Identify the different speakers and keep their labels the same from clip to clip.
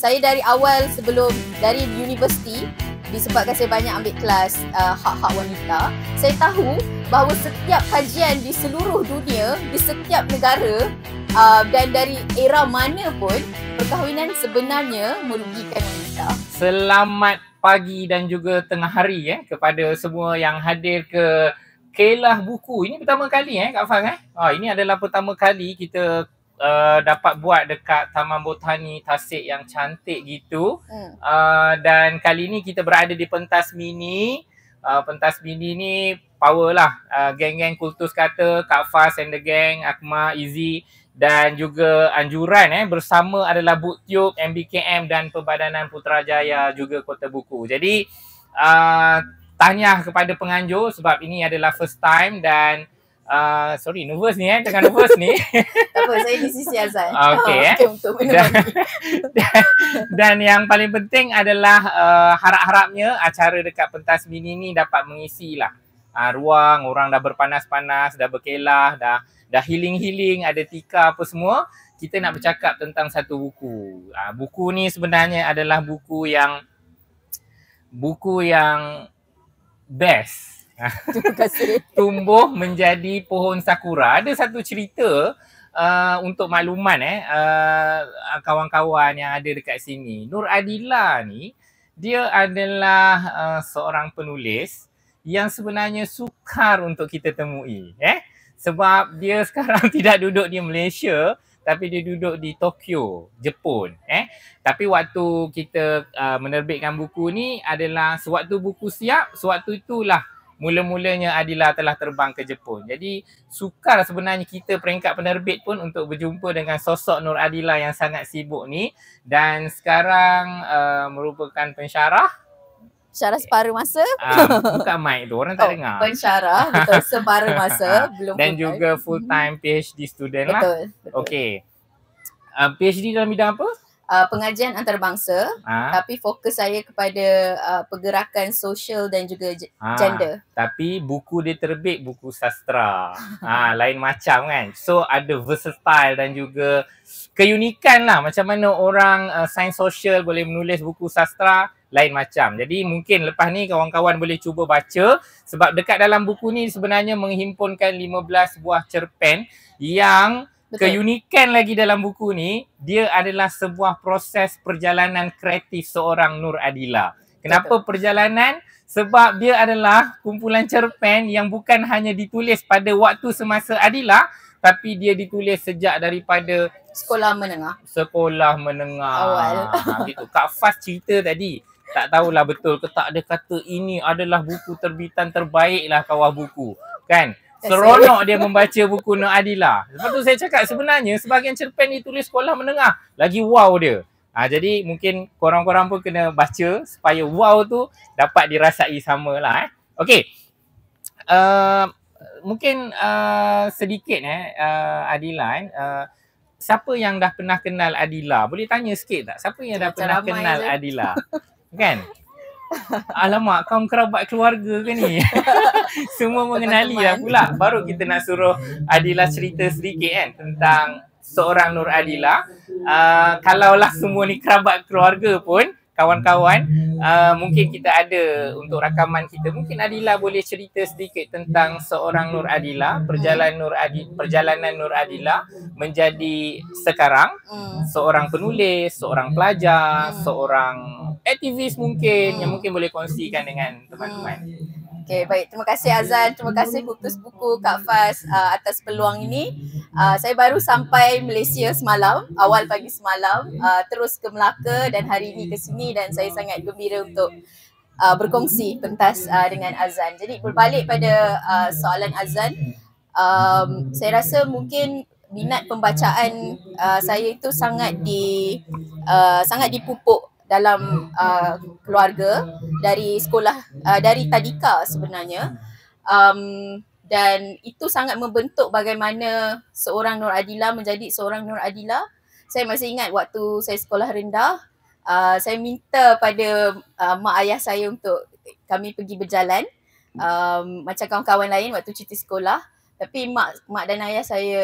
Speaker 1: saya dari awal sebelum dari universiti, disebabkan saya banyak ambil kelas hak-hak wanita, saya tahu bahawa setiap kajian di seluruh dunia, di setiap negara dan dari era mana pun, perkahwinan sebenarnya merugikan wanita.
Speaker 2: Selamat pagi dan juga tengah hari kepada semua yang hadir ke Kelah Buku. Ini pertama kali Kak Faz ini adalah pertama kali kita dapat buat dekat Taman Botani Tasik yang cantik gitu. Dan kali ni kita berada di pentas mini. Pentas mini ni power lah. Geng-geng Kultus Kata, Kak Faz and the gang, Akmal, Izzy dan juga anjuran bersama adalah BookTube, MBKM dan Perbadanan Putrajaya juga Kota Buku. Jadi tahniah kepada penganjur sebab ini adalah first time dan sorry nervous ni tengah nervous ni.
Speaker 1: Tak apa, saya di sisi Azan.
Speaker 2: Okay,
Speaker 1: untuk menemani.
Speaker 2: Dan yang paling penting adalah harap-harapnya acara dekat pentas mini ni dapat mengisi lah ruang, orang dah berpanas-panas, dah berkelah, dah healing-healing, ada tika apa semua. Kita nak bercakap tentang satu buku. Buku ni sebenarnya adalah buku yang best.
Speaker 1: Terima kasih.
Speaker 2: Tumbuh menjadi pohon sakura. Ada satu cerita untuk makluman kawan-kawan yang ada dekat sini. Nur Adila ni, dia adalah seorang penulis yang sebenarnya sukar untuk kita temui. Sebab dia sekarang tidak duduk di Malaysia, tapi dia duduk di Tokyo, Jepun. Tapi waktu kita menerbitkan buku ni adalah sewaktu buku siap, sewaktu itulah mula-mulanya Adila telah terbang ke Jepun. Jadi sukar sebenarnya kita peringkat penerbit pun untuk berjumpa dengan sosok Nur Adila yang sangat sibuk ni. Dan sekarang merupakan pensyarah.
Speaker 1: Syarah separuh masa.
Speaker 2: Bukan mic tu, orang tak dengar.
Speaker 1: Pensyarah, betul, separuh masa. Belum
Speaker 2: dan juga full time PhD student lah.
Speaker 1: Betul.
Speaker 2: Okay. PhD dalam bidang apa?
Speaker 1: Pengajian antarabangsa, tapi fokus saya kepada pergerakan sosial dan juga gender.
Speaker 2: Tapi buku dia terbit buku sastra. Lain macam kan. So ada versatile dan juga keunikan lah. Macam mana orang sains sosial boleh menulis buku sastra, lain macam. Jadi mungkin lepas ni kawan-kawan boleh cuba baca sebab dekat dalam buku ni sebenarnya menghimpunkan 15 buah cerpen yang keunikan lagi dalam buku ni, dia adalah sebuah proses perjalanan kreatif seorang Nur Adila. Kenapa perjalanan? Sebab dia adalah kumpulan cerpen yang bukan hanya ditulis pada waktu semasa Adila, tapi dia ditulis sejak daripada
Speaker 1: sekolah menengah.
Speaker 2: Sekolah menengah.
Speaker 1: Awal.
Speaker 2: Gitu. Kak Faz cerita tadi. Tak tahulah betul ke tak, dia kata ini adalah buku terbitan terbaik lah kawah buku. Kan? Seronok dia membaca buku Nur Adila. Lepas tu saya cakap sebenarnya sebahagian cerpen ditulis sekolah menengah. Lagi wow dia. Jadi mungkin korang-korang pun kena baca supaya wow tu dapat dirasai samalah. Okey. Mungkin sedikit Adila siapa yang dah pernah kenal Adila? Boleh tanya sikit tak? Siapa yang dah pernah kenal Adila? Kan? Alamak, kaum kerabat keluarga ke ni? Semua mengenali lah pula. Baru kita nak suruh Adila cerita sedikit kan tentang seorang Nur Adila. Kalaulah semua ni kerabat keluarga pun, kawan-kawan, mungkin kita ada untuk rakaman kita. Mungkin Adila boleh cerita sedikit tentang seorang Nur Adila, perjalanan Nur Adila menjadi sekarang seorang penulis, seorang pelajar, seorang aktivis mungkin yang mungkin boleh kongsikan dengan teman-teman.
Speaker 1: Okay, baik. Terima kasih Azan. Terima kasih Kultus Buku, Kak Faz atas peluang ini. Saya baru sampai Malaysia semalam, awal pagi semalam, terus ke Melaka dan hari ini ke sini dan saya sangat gembira untuk berkongsi pentas dengan Azan. Jadi berbalik pada soalan Azan, saya rasa mungkin minat pembacaan saya itu sangat dipupuk dalam keluarga dari sekolah, dari tadika sebenarnya, dan itu sangat membentuk bagaimana seorang Nur Adila menjadi seorang Nur Adila. Saya masih ingat waktu saya sekolah rendah, saya minta pada mak ayah saya untuk kami pergi berjalan macam kawan-kawan lain waktu cuti sekolah. Tapi mak dan ayah saya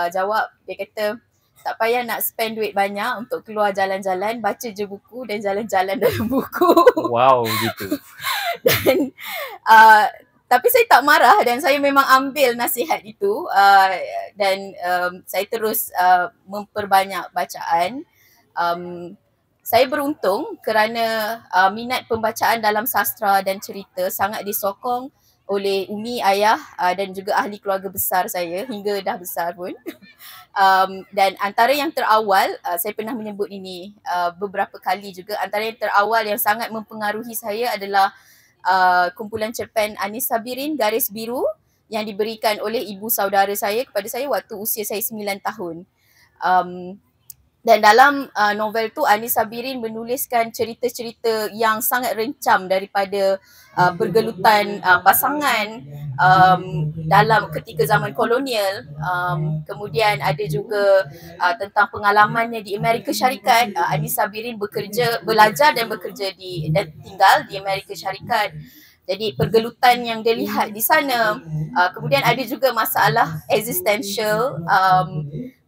Speaker 1: jawab, dia kata tak payah nak spend duit banyak untuk keluar jalan-jalan, baca je buku dan jalan-jalan dalam buku.
Speaker 2: Wow, gitu.
Speaker 1: Dan tapi saya tak marah dan saya memang ambil nasihat itu dan saya terus memperbanyak bacaan. Saya beruntung kerana minat pembacaan dalam sastra dan cerita sangat disokong oleh umi, ayah dan juga ahli keluarga besar saya hingga dah besar pun. Dan antara yang terawal, saya pernah menyebut ini beberapa kali juga, antara yang terawal yang sangat mempengaruhi saya adalah kumpulan cerpen Anis Sabirin Garis Biru yang diberikan oleh ibu saudara saya kepada saya waktu usia saya 9 tahun. Dan dalam novel tu Anis Sabirin menuliskan cerita-cerita yang sangat rencam daripada pergelutan pasangan dalam ketika zaman kolonial. Kemudian ada juga tentang pengalamannya di Amerika Syarikat. Anis Sabirin belajar dan bekerja dan tinggal di Amerika Syarikat. Jadi pergelutan yang dia lihat di sana. Kemudian ada juga masalah existential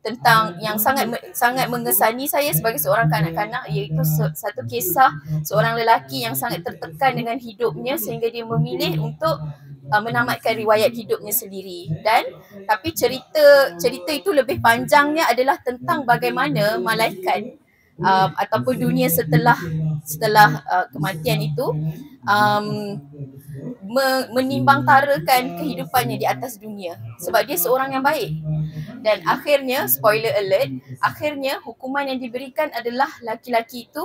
Speaker 1: tentang yang sangat mengesani saya sebagai seorang kanak-kanak, iaitu satu kisah seorang lelaki yang sangat tertekan dengan hidupnya sehingga dia memilih untuk menamatkan riwayat hidupnya sendiri. Dan tapi cerita itu lebih panjangnya adalah tentang bagaimana malaikat ataupun dunia setelah kematian itu menimbangtarakan kehidupannya di atas dunia sebab dia seorang yang baik. Dan akhirnya, spoiler alert, akhirnya hukuman yang diberikan adalah laki-laki itu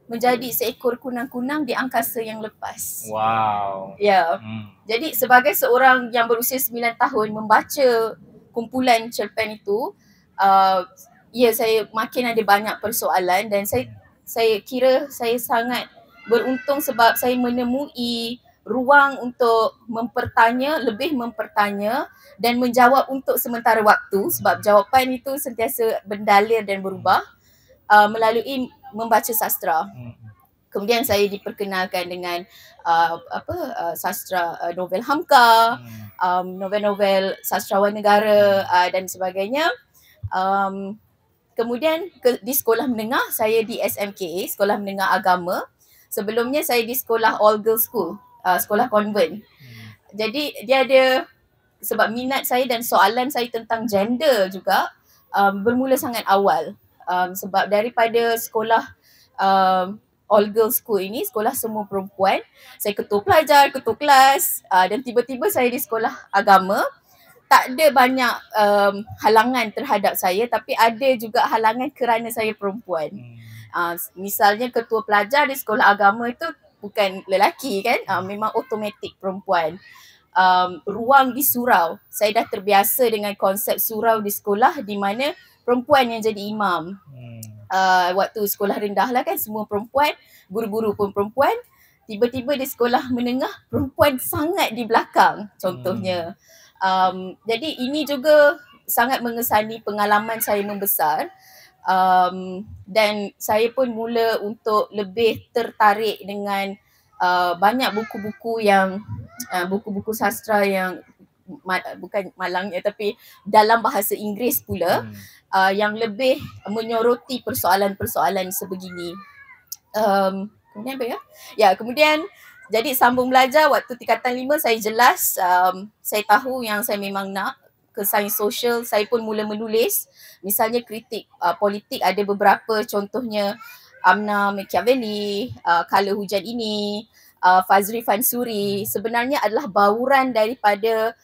Speaker 1: menjadi seekor kunang-kunang di angkasa yang lepas.
Speaker 2: Wow.
Speaker 1: Ya. Jadi sebagai seorang yang berusia 9 tahun membaca kumpulan cerpen itu, saya makin ada banyak persoalan dan saya kira saya sangat beruntung sebab saya menemui ruang untuk lebih mempertanya dan menjawab untuk sementara waktu sebab jawapan itu sentiasa berdalir dan berubah melalui membaca sastra. Kemudian saya diperkenalkan dengan sastra novel Hamka, novel-novel sastrawan negara dan sebagainya. Kemudian di sekolah menengah saya di SMKA, Sekolah Menengah Agama. Sebelumnya saya di sekolah all girls school, sekolah konvent. Jadi dia ada, sebab minat saya dan soalan saya tentang gender juga bermula sangat awal. Sebab daripada sekolah all girls school ini, sekolah semua perempuan, saya ketua pelajar, ketua kelas dan tiba-tiba saya di sekolah agama. Tak ada banyak halangan terhadap saya, tapi ada juga halangan kerana saya perempuan. Misalnya ketua pelajar di sekolah agama itu bukan lelaki kan, memang automatik perempuan. Ruang di surau, saya dah terbiasa dengan konsep surau di sekolah di mana perempuan yang jadi imam. Waktu sekolah rendah lah kan semua perempuan, guru-guru pun perempuan. Tiba-tiba di sekolah menengah perempuan sangat di belakang contohnya. Jadi ini juga sangat mengesani pengalaman saya membesar. Dan saya pun mula untuk lebih tertarik dengan banyak buku-buku yang buku-buku sastra yang bukan malangnya tapi dalam bahasa Inggeris pula, yang lebih menyoroti persoalan-persoalan sebegini. Kemudian apa ya? Ya, kemudian jadi sambung belajar waktu tingkatan 5 saya jelas saya tahu yang saya memang nak ke sains sosial. Saya pun mula menulis, misalnya kritik politik, ada beberapa contohnya Amna Machiavelli, Kala Hujan Ini, Fazri Fansuri sebenarnya adalah bauran daripada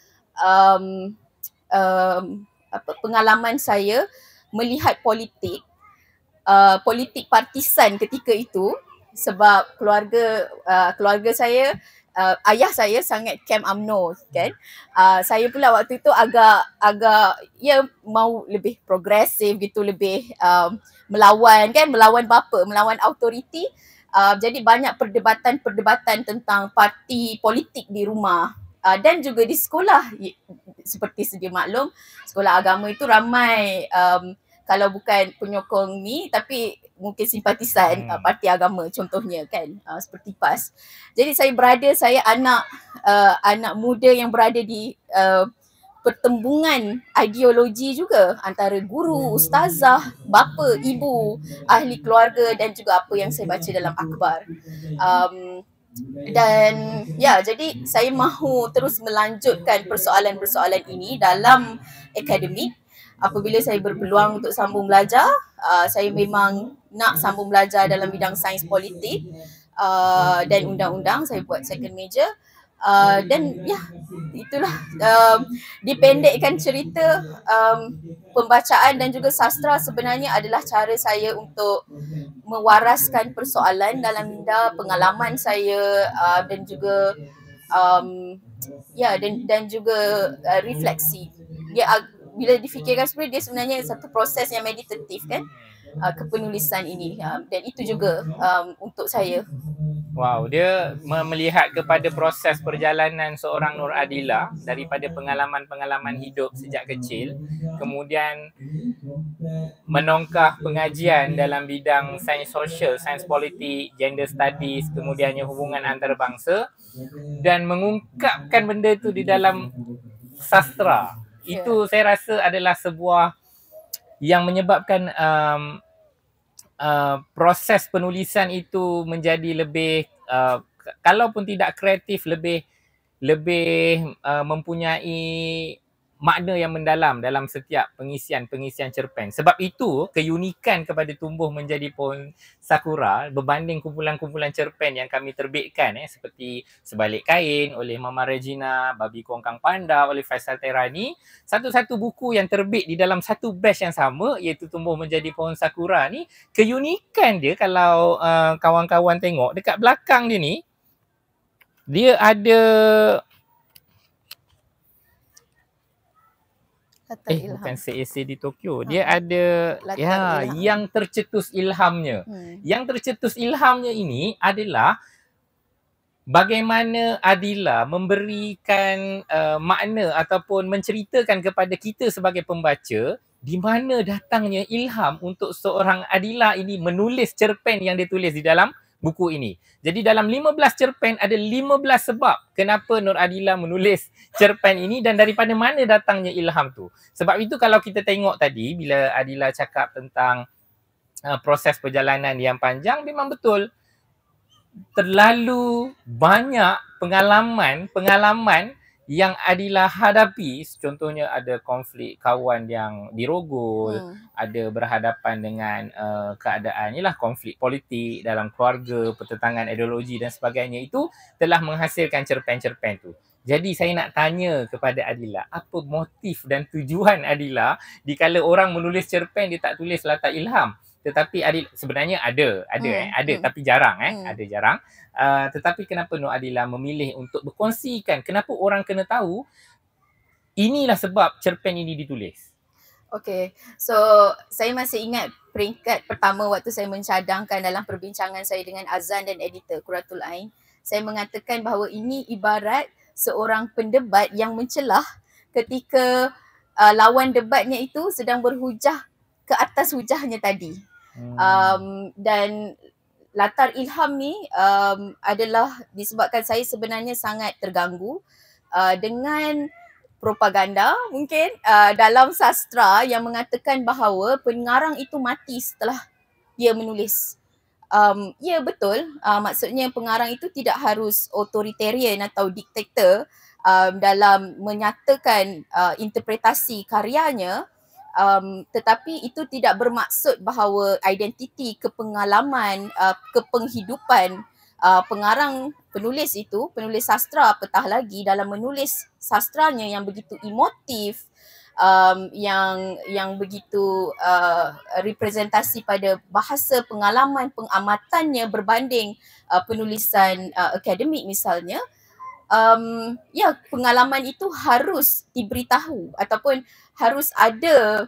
Speaker 1: pengalaman saya melihat politik partisan ketika itu sebab keluarga saya, ayah saya sangat Camp UMNO kan. Saya pula waktu itu agak mau lebih progresif gitu, lebih melawan bapa, melawan autoriti. Jadi banyak perdebatan tentang parti politik di rumah. Dan juga di sekolah, seperti sedia maklum, sekolah agama itu ramai kalau bukan penyokong ni tapi mungkin simpatisan parti agama contohnya kan, seperti PAS. Jadi saya anak muda yang berada di pertembungan ideologi juga antara guru, ustazah, bapa, ibu, ahli keluarga dan juga apa yang saya baca dalam akhbar. Dan ya, jadi saya mahu terus melanjutkan persoalan-persoalan ini dalam akademik. Apabila saya berpeluang untuk sambung belajar, saya memang nak sambung belajar dalam bidang sains politik dan undang-undang. Saya buat second major. Dan ya, itulah dipendekkan cerita, pembacaan dan juga sastra sebenarnya adalah cara saya untuk mewaraskan persoalan dalam minda, pengalaman saya dan juga dan juga refleksi. Dia bila difikirkan sebenarnya dia sebenarnya satu proses yang meditatif kan, kepenulisan ini, dan itu juga untuk saya.
Speaker 2: Wow, dia melihat kepada proses perjalanan seorang Nur Adila daripada pengalaman-pengalaman hidup sejak kecil, kemudian menongkah pengajian dalam bidang sains sosial, sains politik, gender studies, kemudiannya hubungan antarabangsa, dan mengungkapkan benda itu di dalam sastra. Itu saya rasa adalah sebuah yang menyebabkan proses penulisan itu menjadi lebih kalaupun tidak kreatif, lebih mempunyai makna yang mendalam dalam setiap pengisian cerpen. Sebab itu keunikan kepada tumbuh menjadi pohon sakura berbanding kumpulan-kumpulan cerpen yang kami terbitkan seperti Sebalik Kain oleh Mama Regina, Babi Kongkang Panda oleh Faisal Terani. Satu-satu buku yang terbit di dalam satu batch yang sama, iaitu Tumbuh Menjadi Pohon Sakura ni, keunikan dia kalau kawan-kawan tengok dekat belakang dia ni, dia ada bukan CAC di Tokyo. Dia ada yang tercetus ilhamnya. Yang tercetus ilhamnya ini adalah bagaimana Adila memberikan makna ataupun menceritakan kepada kita sebagai pembaca di mana datangnya ilham untuk seorang Adila ini menulis cerpen yang dia tulis di dalam buku ini. Jadi dalam 15 cerpen ada 15 sebab kenapa Nur Adila menulis cerpen ini dan daripada mana datangnya ilham tu. Sebab itu kalau kita tengok tadi bila Adila cakap tentang proses perjalanan yang panjang, memang betul. Terlalu banyak pengalaman yang Adila hadapi. Contohnya ada konflik kawan yang dirogol, ada berhadapan dengan keadaan konflik politik dalam keluarga, pertentangan ideologi dan sebagainya. Itu telah menghasilkan cerpen-cerpen tu. Jadi saya nak tanya kepada Adila, apa motif dan tujuan Adila dikala orang menulis cerpen dia tak tulis latar ilham? Tetapi Adila sebenarnya ada tapi jarang ada jarang. Tetapi kenapa Nur Adila memilih untuk berkongsikan, kenapa orang kena tahu inilah sebab cerpen ini ditulis?
Speaker 1: Okay, so saya masih ingat peringkat pertama waktu saya mencadangkan dalam perbincangan saya dengan Azan dan editor Quratul Ain. Saya mengatakan bahawa ini ibarat seorang pendebat yang mencelah ketika lawan debatnya itu sedang berhujah ke atas hujahnya tadi. Dan latar ilham ni adalah disebabkan saya sebenarnya sangat terganggu dengan propaganda mungkin dalam sastra yang mengatakan bahawa pengarang itu mati setelah dia menulis. Ya betul, maksudnya pengarang itu tidak harus authoritarian atau diktator dalam menyatakan interpretasi karyanya. Tetapi itu tidak bermaksud bahawa identiti, kepengalaman, kepenghidupan pengarang, penulis sastra apatah lagi dalam menulis sastranya yang begitu emotif, yang begitu representasi pada bahasa, pengalaman, pengamatannya berbanding penulisan akademik misalnya. Pengalaman itu harus diberitahu ataupun harus ada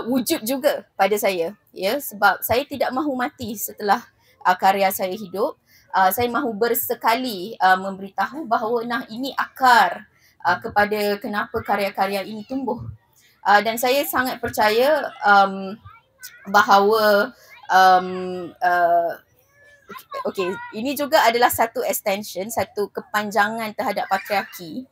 Speaker 1: wujud juga pada saya, sebab saya tidak mahu mati setelah karya saya hidup. Saya mahu bersekali memberitahu bahawa ini akar kepada kenapa karya-karya ini tumbuh. Dan saya sangat percaya bahawa ini juga adalah satu extension, satu kepanjangan terhadap patriarki,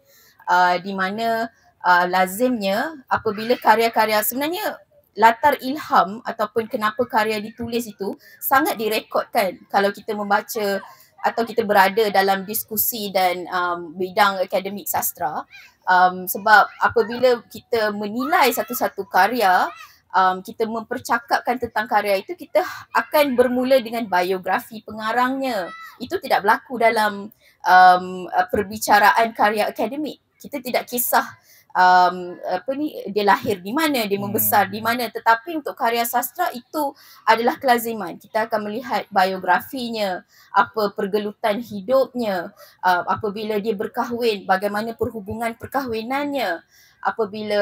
Speaker 1: di mana lazimnya apabila karya-karya, sebenarnya latar ilham ataupun kenapa karya ditulis itu sangat direkodkan kalau kita membaca atau kita berada dalam diskusi dan bidang akademik sastra. Sebab apabila kita menilai satu-satu karya, kita mempercakapkan tentang karya itu, kita akan bermula dengan biografi pengarangnya. Itu tidak berlaku dalam perbicaraan karya akademik. Kita tidak kisah dia lahir di mana, dia membesar di mana, tetapi untuk karya sastra itu adalah kelaziman. Kita akan melihat biografinya, apa pergelutan hidupnya, apabila dia berkahwin, bagaimana perhubungan perkahwinannya, apabila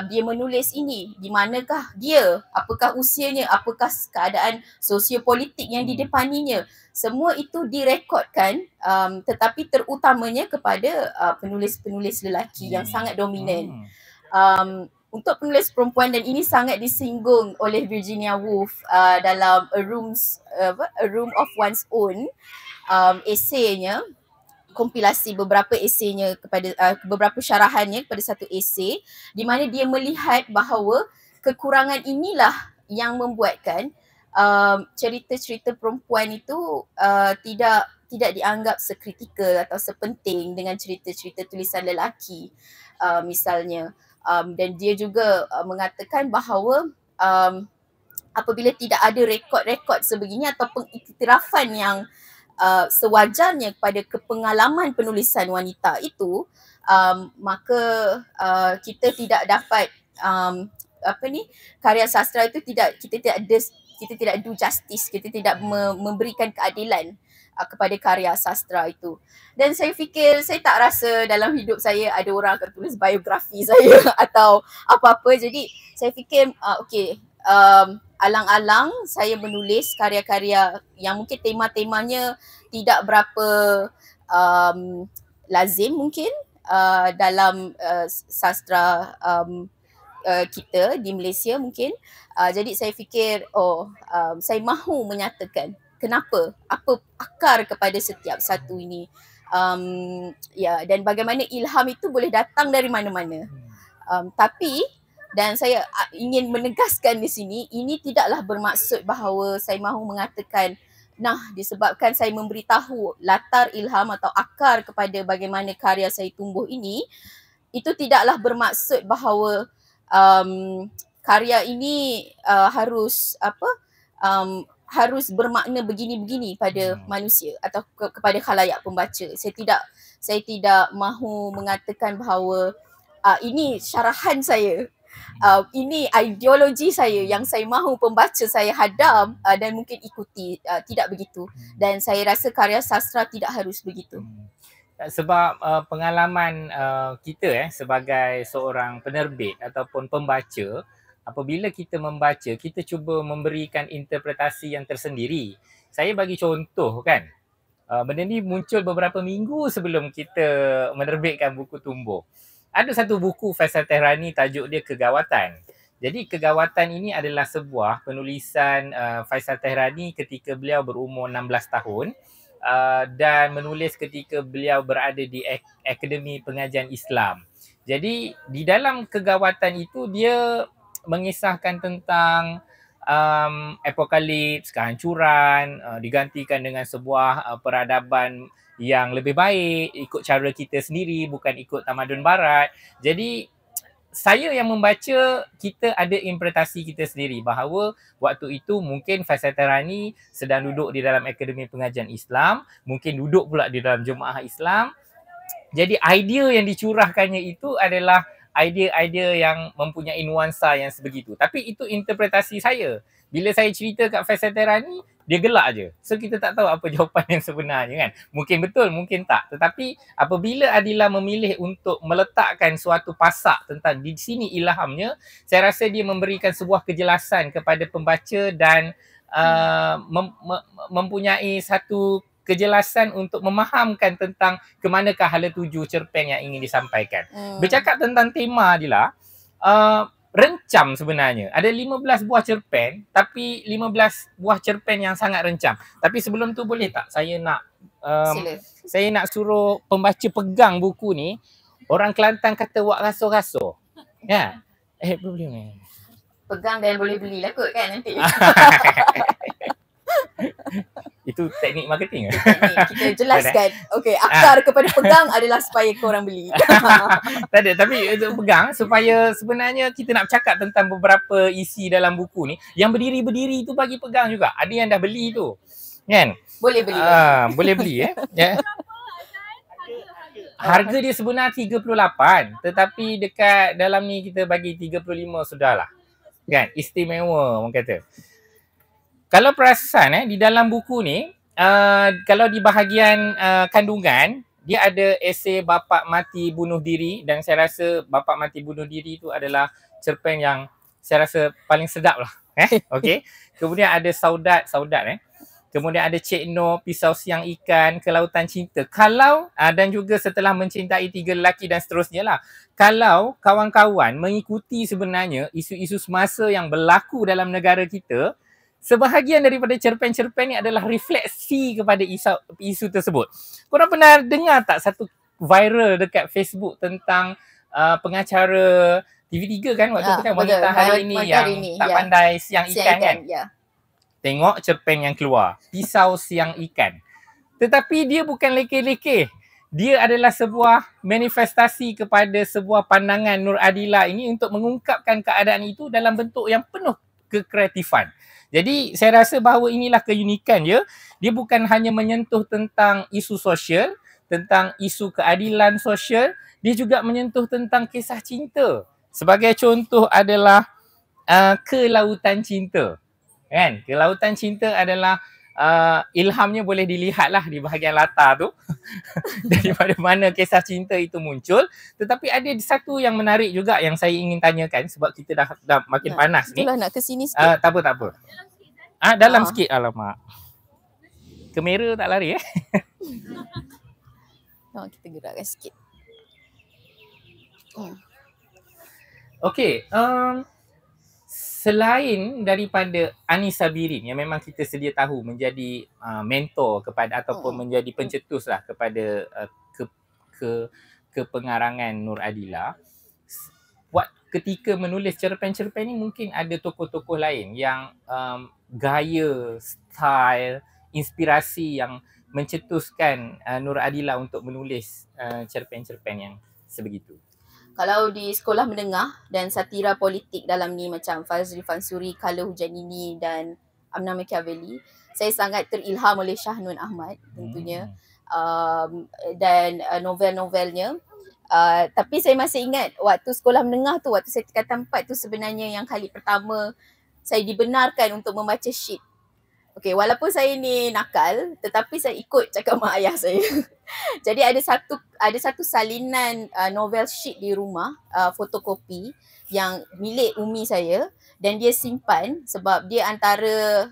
Speaker 1: dia menulis ini, di manakah dia, apakah usianya, apakah keadaan sosiopolitik yang didepaninya. Semua itu direkodkan, tetapi terutamanya kepada penulis-penulis lelaki yang sangat dominan. Untuk penulis perempuan, dan ini sangat disinggung oleh Virginia Woolf dalam A Room of One's Own, eseinya, kompilasi beberapa eseinya kepada beberapa syarahannya kepada satu esei, di mana dia melihat bahawa kekurangan inilah yang membuatkan cerita-cerita perempuan itu tidak dianggap sekritikal atau sepenting dengan cerita-cerita tulisan lelaki, misalnya. Dan dia juga mengatakan bahawa apabila tidak ada rekod-rekod sebegini atau pengiktirafan yang sewajarnya kepada kepengalaman penulisan wanita itu, maka kita tidak dapat karya sastra itu kita tidak do justice, kita tidak memberikan keadilan kepada karya sastra itu. Dan saya fikir, saya tak rasa dalam hidup saya ada orang akan tulis biografi saya atau apa-apa. Jadi saya fikir alang-alang saya menulis karya-karya yang mungkin tema-temanya tidak berapa lazim mungkin dalam sastra kita di Malaysia mungkin. Jadi saya fikir saya mahu menyatakan kenapa, apa akar kepada setiap satu ini, dan bagaimana ilham itu boleh datang dari mana-mana. Dan saya ingin menegaskan di sini, ini tidaklah bermaksud bahawa saya mahu mengatakan, disebabkan saya memberitahu latar ilham atau akar kepada bagaimana karya saya tumbuh ini, itu tidaklah bermaksud bahawa karya ini harus bermakna begini-begini pada manusia atau kepada khalayak pembaca. Saya tidak mahu mengatakan bahawa ini syarahan saya, ini ideologi saya yang saya mahu pembaca saya hadam dan mungkin ikuti. Tidak begitu. Dan saya rasa karya sastra tidak harus begitu.
Speaker 2: Sebab pengalaman kita sebagai seorang penerbit ataupun pembaca, apabila kita membaca, kita cuba memberikan interpretasi yang tersendiri. Saya bagi contoh kan, benda ni muncul beberapa minggu sebelum kita menerbitkan buku Tumbuh. Ada satu buku Faisal Tehrani, tajuk dia Kegawatan. Jadi Kegawatan ini adalah sebuah penulisan Faisal Tehrani ketika beliau berumur 16 tahun dan menulis ketika beliau berada di Akademi Pengajian Islam. Jadi di dalam Kegawatan itu dia mengisahkan tentang apokalips, kehancuran, digantikan dengan sebuah peradaban yang lebih baik, ikut cara kita sendiri, bukan ikut tamadun barat. Jadi saya yang membaca, kita ada interpretasi kita sendiri bahawa waktu itu mungkin Faisal Tehrani sedang duduk di dalam Akademi Pengajian Islam, mungkin duduk pula di dalam Jemaah Islam. Jadi idea yang dicurahkannya itu adalah idea-idea yang mempunyai nuansa yang sebegitu. Tapi itu interpretasi saya. Bila saya cerita kat Faisal Tehrani, dia gelak je. So kita tak tahu apa jawapan yang sebenarnya kan. Mungkin betul, mungkin tak. Tetapi apabila Adila memilih untuk meletakkan suatu pasak tentang di sini ilhamnya, saya rasa dia memberikan sebuah kejelasan kepada pembaca dan mempunyai satu kejelasan untuk memahamkan tentang ke manakah hala tuju cerpen yang ingin disampaikan. Bercakap tentang tema Adila, rencam sebenarnya. Ada 15 buah cerpen, tapi 15 buah cerpen yang sangat rencam. Tapi sebelum tu boleh tak saya nak suruh pembaca pegang buku ni Orang Kelantan kata wak raso-raso. Ya. Boleh.
Speaker 1: Pegang dan boleh belilah kot kan nanti.
Speaker 2: Itu teknik marketing.
Speaker 1: Teknik kita jelaskan. Okey, akar kepada pegang adalah supaya korang beli.
Speaker 2: Tak ada, tapi untuk pegang supaya sebenarnya kita nak cakap tentang beberapa isi dalam buku ni, yang berdiri-berdiri tu bagi pegang juga. Ada yang dah beli tu. Kan?
Speaker 1: Boleh beli.
Speaker 2: Boleh beli ya. Harga dia sebenarnya 38, tetapi dekat dalam ni kita bagi 35 sudahlah. Kan? Istimewa orang kata. Kalau perasan di dalam buku ni, kalau di bahagian kandungan, dia ada esei Bapa Mati Bunuh Diri, dan saya rasa Bapa Mati Bunuh Diri tu adalah cerpen yang saya rasa paling sedap lah. Okey. Kemudian ada Saudat. Kemudian ada Cik Noh, Pisau Siang Ikan, Kelautan Cinta. Kalau dan juga Setelah Mencintai Tiga Lelaki dan seterusnya lah. Kalau kawan-kawan mengikuti sebenarnya isu-isu semasa yang berlaku dalam negara kita, sebahagian daripada cerpen-cerpen ni adalah refleksi kepada isu tersebut. Korang pernah dengar tak satu viral dekat Facebook tentang pengacara TV3 kan waktu tu kan, Wanita Hari Ini yang tak pandai siang ikan kan? Tengok cerpen yang keluar, Pisau Siang Ikan. Tetapi dia bukan leke-leke. Dia adalah sebuah manifestasi kepada sebuah pandangan Nur Adila ini untuk mengungkapkan keadaan itu dalam bentuk yang penuh kekreatifan. Jadi saya rasa bahawa inilah keunikan dia. Dia bukan hanya menyentuh tentang isu sosial, tentang isu keadilan sosial, dia juga menyentuh tentang kisah cinta. Sebagai contoh adalah Kelautan Cinta. Kan? Kelautan Cinta adalah ilhamnya boleh dilihatlah di bahagian latar tu daripada mana kisah cinta itu muncul. Tetapi ada satu yang menarik juga yang saya ingin tanyakan sebab kita dah makin panas ni.
Speaker 1: Itulah nak ke sini sikit.
Speaker 2: Tak apa. Dalam sikit, alamak. Kamera tak lari
Speaker 1: Kita gerakkan sikit.
Speaker 2: Okey, selain daripada Anis Sabirin yang memang kita sedia tahu menjadi mentor kepada ataupun menjadi pencetus lah kepada kepengarangan Nur Adila, ketika menulis cerpen-cerpen ni mungkin ada tokoh-tokoh lain yang gaya, style, inspirasi yang mencetuskan Nur Adila untuk menulis cerpen-cerpen yang sebegitu.
Speaker 1: Kalau di sekolah menengah dan satira politik dalam ni macam Fazli Fansuri, Kala Hujan Ini dan Amna Machiavelli, saya sangat terilham oleh Shah Nun Ahmad tentunya, dan novel-novelnya. Tapi saya masih ingat waktu sekolah menengah tu, waktu saya tingkatan 4 tu sebenarnya yang kali pertama saya dibenarkan untuk membaca sheet. Okey, walaupun saya ni nakal, tetapi saya ikut cakap mak ayah saya. Jadi ada satu salinan novel sheet di rumah, fotokopi yang milik umi saya, dan dia simpan sebab dia antara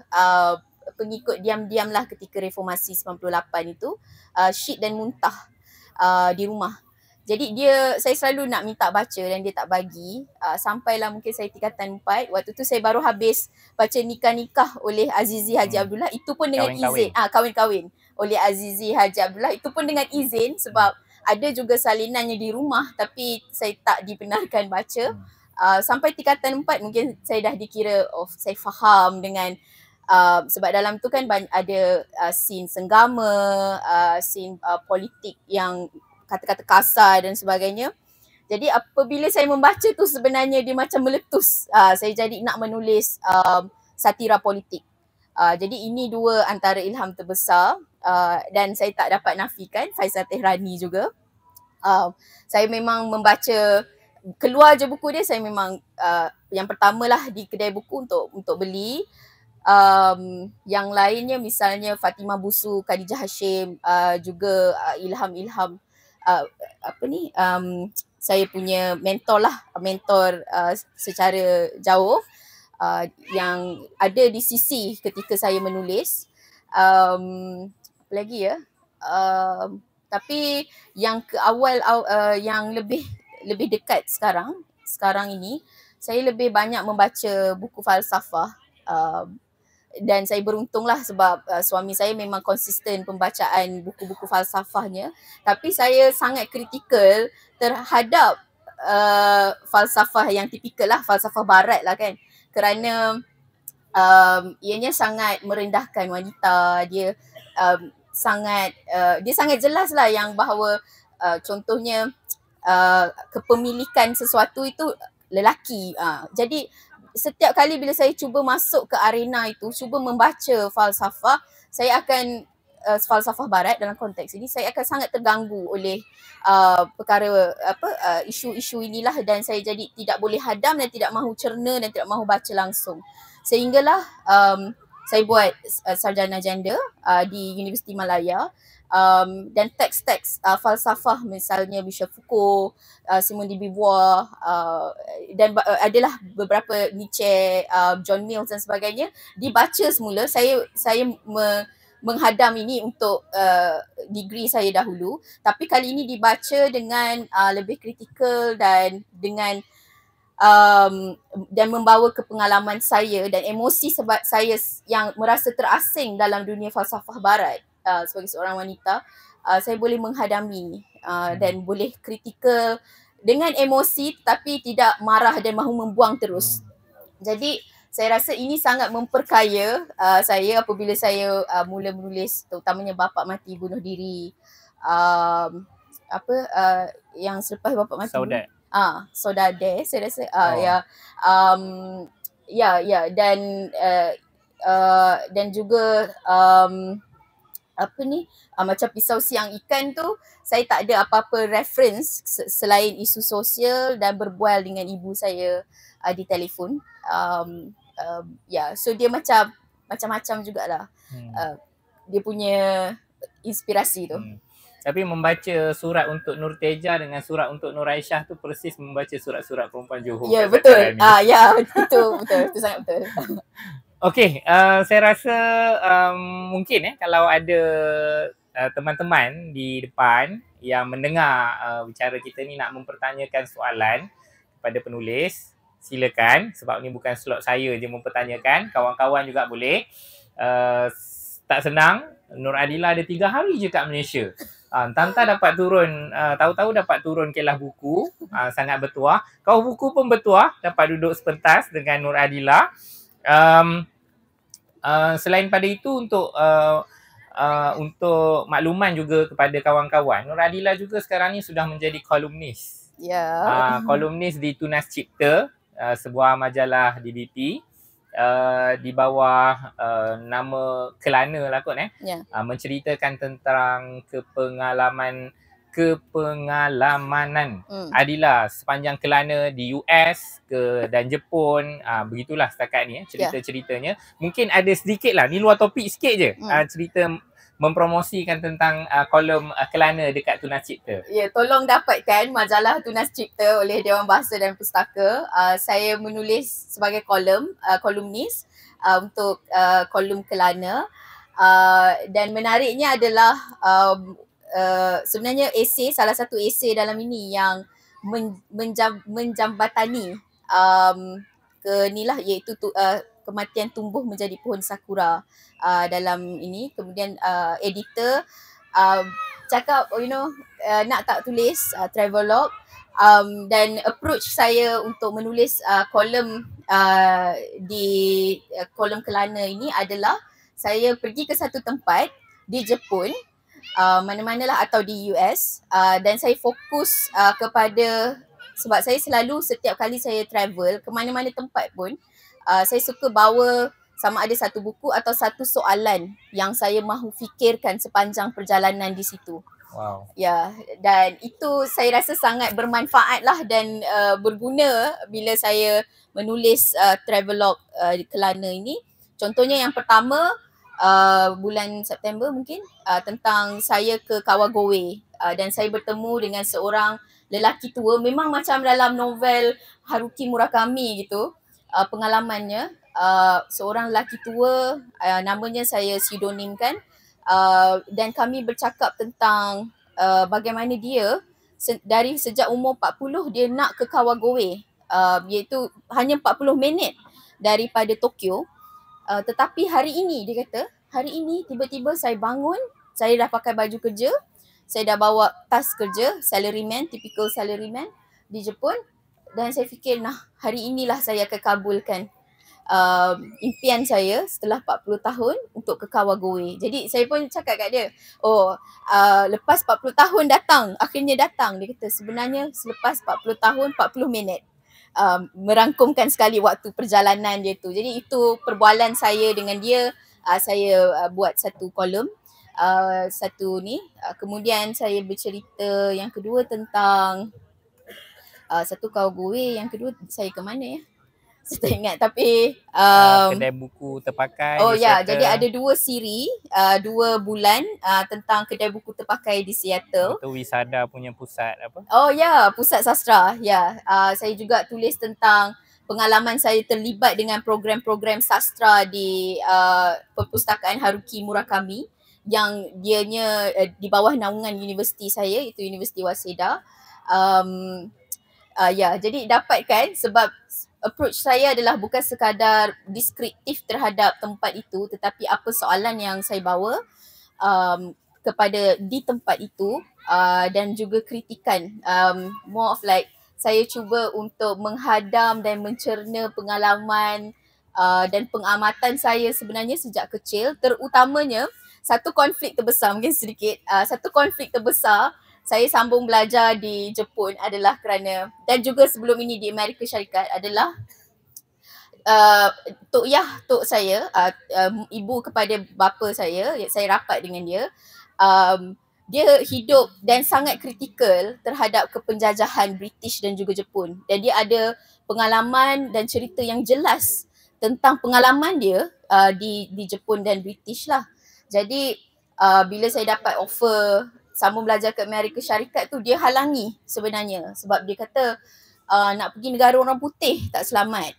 Speaker 1: pengikut diam-diam lah ketika reformasi 98 itu, sheet dan muntah di rumah. Jadi saya selalu nak minta baca dan dia tak bagi. Sampailah mungkin saya tingkatan 4. Waktu tu saya baru habis baca Nikah-Nikah oleh Azizi Haji Abdullah. Itu pun dengan izin. Kahwin-kahwin oleh Azizi Haji Abdullah. Itu pun dengan izin sebab ada juga salinannya di rumah tapi saya tak dibenarkan baca. Sampai tingkatan 4 mungkin saya dah dikira saya faham dengan sebab dalam tu kan ada scene senggama, scene politik yang kata-kata kasar dan sebagainya. Jadi apabila saya membaca tu sebenarnya dia macam meletus. Saya jadi nak menulis satira politik. Jadi ini dua antara ilham terbesar, dan saya tak dapat nafikan Faizal Tehrani juga. Saya memang membaca, keluar je buku dia, saya memang yang pertamalah di kedai buku untuk beli. Yang lainnya misalnya Fatimah Busu, Khadijah Hashim, juga ilham-ilham saya punya mentor secara jauh, yang ada di sisi ketika saya menulis. Apa lagi ya? Tapi yang ke awal yang lebih dekat sekarang ini, saya lebih banyak membaca buku falsafah. dan saya beruntunglah sebab suami saya memang konsisten pembacaan buku-buku falsafahnya, tapi saya sangat kritikal terhadap falsafah yang tipikal lah, falsafah barat lah kan, kerana ianya sangat merendahkan wanita. Dia sangat jelas lah yang bahawa contohnya kepemilikan sesuatu itu lelaki. Jadi setiap kali bila saya cuba masuk ke arena itu, cuba membaca falsafah, saya akan falsafah barat dalam konteks ini, saya akan sangat terganggu oleh perkara isu-isu inilah, dan saya jadi tidak boleh hadam dan tidak mahu cerna dan tidak mahu baca langsung. Sehinggalah saya buat sarjana gender di Universiti Malaya. Dan teks-teks falsafah misalnya Michel Foucault, Simone de Beauvoir, dan adalah beberapa Nietzsche, John Mills dan sebagainya dibaca semula. Saya menghadam ini untuk degree saya dahulu, tapi kali ini dibaca dengan lebih kritikal dan dengan dan membawa ke pengalaman saya dan emosi sebab saya yang merasa terasing dalam dunia falsafah barat. Sebagai seorang wanita, saya boleh menghadami dan boleh kritikal dengan emosi tapi tidak marah dan mahu membuang terus. Jadi saya rasa ini sangat memperkaya saya apabila saya mula menulis, terutamanya Bapa Mati Bunuh Diri, yang selepas Bapa Mati Saudade, saya rasa dan juga macam Pisau Siang Ikan tu, saya tak ada apa-apa reference selain isu sosial dan berbual dengan ibu saya di telefon. So dia macam-macam jugalah dia punya inspirasi tu.
Speaker 2: Tapi membaca surat untuk Nur Teja dengan surat untuk Nur Aisyah tu persis membaca surat-surat perempuan Johor.
Speaker 1: Ya, betul. Betul. Itu sangat betul.
Speaker 2: Okey, saya rasa mungkin kalau ada teman-teman di depan yang mendengar bicara kita ni nak mempertanyakan soalan kepada penulis, silakan, sebab ni bukan slot saya je mempertanyakan, kawan-kawan juga boleh. Tak senang, Nur Adila ada 3 hari je kat Malaysia. Tanta dapat turun, tahu-tahu dapat turun kelah buku, sangat bertuah. Kau buku pun bertuah, dapat duduk sepentas dengan Nur Adila. Selain pada itu, untuk makluman juga kepada kawan-kawan, Nur Adila juga sekarang ni sudah menjadi kolumnis. Kolumnis di Tunas Cipta, sebuah majalah DBP, di bawah nama Kelana lah kot menceritakan tentang kepengalaman Adila sepanjang Kelana di US dan Jepun. Begitulah setakat ni cerita-ceritanya. Mungkin ada sedikit lah, ni luar topik sikit je, cerita mempromosikan tentang kolom Kelana dekat Tunas Cipta.
Speaker 1: Ya, tolong dapatkan majalah Tunas Cipta oleh Dewan Bahasa dan Pustaka. Saya menulis sebagai kolumnis untuk kolom Kelana. Dan menariknya adalah sebenarnya salah satu esei dalam ini yang menjambatani iaitu kematian tumbuh menjadi pohon sakura dalam ini. Kemudian editor cakap nak tak tulis travelog, dan approach saya untuk menulis kolom di kolom Kelana ini adalah saya pergi ke satu tempat di Jepun, mana-manalah, atau di US, dan saya fokus kepada, sebab saya selalu setiap kali saya travel ke mana-mana tempat pun, saya suka bawa sama ada satu buku atau satu soalan yang saya mahu fikirkan sepanjang perjalanan di situ.
Speaker 2: Wow.
Speaker 1: Ya, dan itu saya rasa sangat bermanfaat lah dan berguna bila saya menulis travelog di Kelana ini. Contohnya yang pertama, bulan September mungkin, tentang saya ke Kawagoe, dan saya bertemu dengan seorang lelaki tua, memang macam dalam novel Haruki Murakami gitu. Pengalamannya, seorang lelaki tua, namanya saya pseudonymkan, dan kami bercakap tentang bagaimana dia dari sejak umur 40 dia nak ke Kawagoe, iaitu hanya 40 minit daripada Tokyo. Tetapi hari ini dia kata, hari ini tiba-tiba saya bangun, saya dah pakai baju kerja, saya dah bawa tas kerja, salaryman, typical salaryman di Jepun, dan saya fikir hari inilah saya akan kabulkan impian saya setelah 40 tahun untuk ke Kawagoe. Jadi saya pun cakap kat dia, lepas 40 tahun akhirnya datang. Dia kata sebenarnya selepas 40 tahun 40 minit. Merangkumkan sekali waktu perjalanan dia tu. Jadi itu perbualan saya dengan dia. Saya buat satu kolom. Kemudian saya bercerita yang kedua tentang satu Kawagoe, yang kedua saya ke mana ya? Saya tak ingat, tapi
Speaker 2: kedai buku terpakai.
Speaker 1: Jadi ada 2 siri, 2 bulan tentang kedai buku terpakai di Seattle.
Speaker 2: Itu Wisada punya pusat apa?
Speaker 1: Pusat sastra. Saya juga tulis tentang pengalaman saya terlibat dengan program-program sastra di perpustakaan Haruki Murakami yang dianya di bawah naungan universiti saya, itu Universiti Waseda. Jadi dapatkan sebab approach saya adalah bukan sekadar deskriptif terhadap tempat itu, tetapi apa soalan yang saya bawa kepada di tempat itu, dan juga kritikan, more of like saya cuba untuk menghadam dan mencerna pengalaman dan pengamatan saya sebenarnya sejak kecil, terutamanya satu konflik terbesar saya sambung belajar di Jepun adalah kerana, dan juga sebelum ini di Amerika Syarikat, adalah tok saya, ibu kepada bapa saya rapat dengan dia, dia hidup dan sangat kritikal terhadap kepenjajahan British dan juga Jepun, dan dia ada pengalaman dan cerita yang jelas tentang pengalaman dia di Jepun dan British lah. Jadi bila saya dapat offer sambung belajar ke Amerika Syarikat tu, dia halangi sebenarnya sebab dia kata nak pergi negara orang putih tak selamat.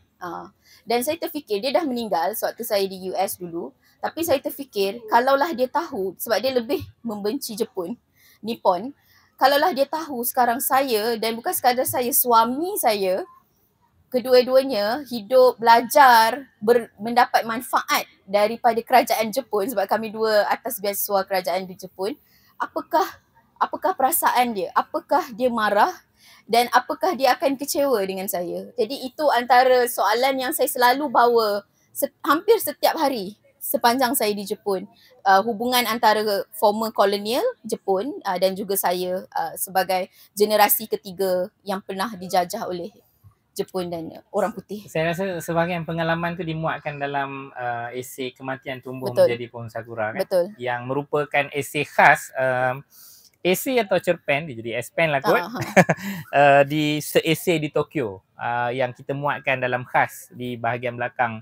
Speaker 1: Dan saya terfikir dia dah meninggal sewaktu saya di US dulu, tapi saya terfikir kalaulah dia tahu, sebab dia lebih membenci Jepun, Nippon, kalaulah dia tahu sekarang saya, dan bukan sekadar saya, suami saya, kedua-duanya hidup, belajar, mendapat manfaat daripada kerajaan Jepun, sebab kami dua atas beasiswa kerajaan di Jepun, apakah perasaan dia? Apakah dia marah? Dan apakah dia akan kecewa dengan saya? Jadi itu antara soalan yang saya selalu bawa hampir setiap hari sepanjang saya di Jepun. Hubungan antara former kolonial Jepun dan juga saya sebagai generasi ketiga yang pernah dijajah oleh Jepun dan orang putih.
Speaker 2: Saya rasa sebahagian pengalaman tu dimuatkan dalam esei Kematian Tumbuh Menjadi Pohon Sakura kan?
Speaker 1: Betul.
Speaker 2: Yang merupakan esei khas, esei atau cerpen, dia jadi S-pen lah kot, di se-esei di Tokyo, yang kita muatkan dalam khas di bahagian belakang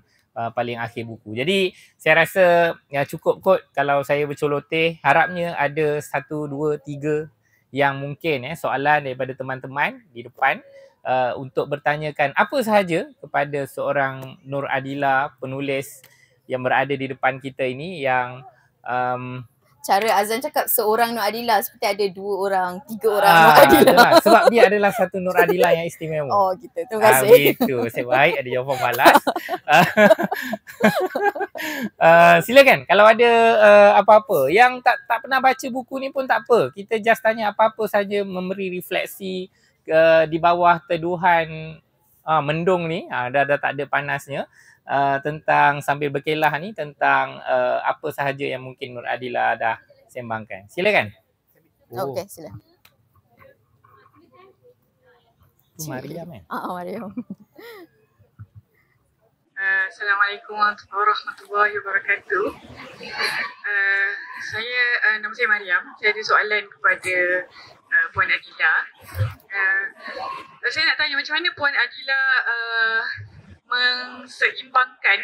Speaker 2: paling akhir buku. Jadi saya rasa cukup kot kalau saya bercoloteh. Harapnya ada 1, 2, 3 yang mungkin soalan daripada teman-teman di depan untuk bertanyakan apa sahaja kepada seorang Nur Adila, penulis yang berada di depan kita ini, yang
Speaker 1: cara Azan cakap seorang Nur Adila seperti ada 2 orang, 3 orang Nur Adila.
Speaker 2: Adalah, sebab dia adalah satu Nur Adila yang istimewa.
Speaker 1: Oh gitu, terima kasih.
Speaker 2: Begitu, saya baik, ada jawapan malas. Silakan kalau ada apa-apa yang tak pernah baca buku ni pun tak apa. Kita just tanya apa-apa saja, memberi refleksi di bawah teduhan mendung ni, dah tak ada panasnya, tentang sambil berkelah ni tentang apa sahaja yang mungkin Nur Adila dah sembangkan. Silakan.
Speaker 1: Okey, sila.
Speaker 2: Mariam
Speaker 1: Mariam.
Speaker 3: Assalamualaikum warahmatullahi wabarakatuh. Nama saya Mariam. Saya ada soalan kepada Puan Adila. Saya nak tanya macam mana Puan Adila menseimbangkan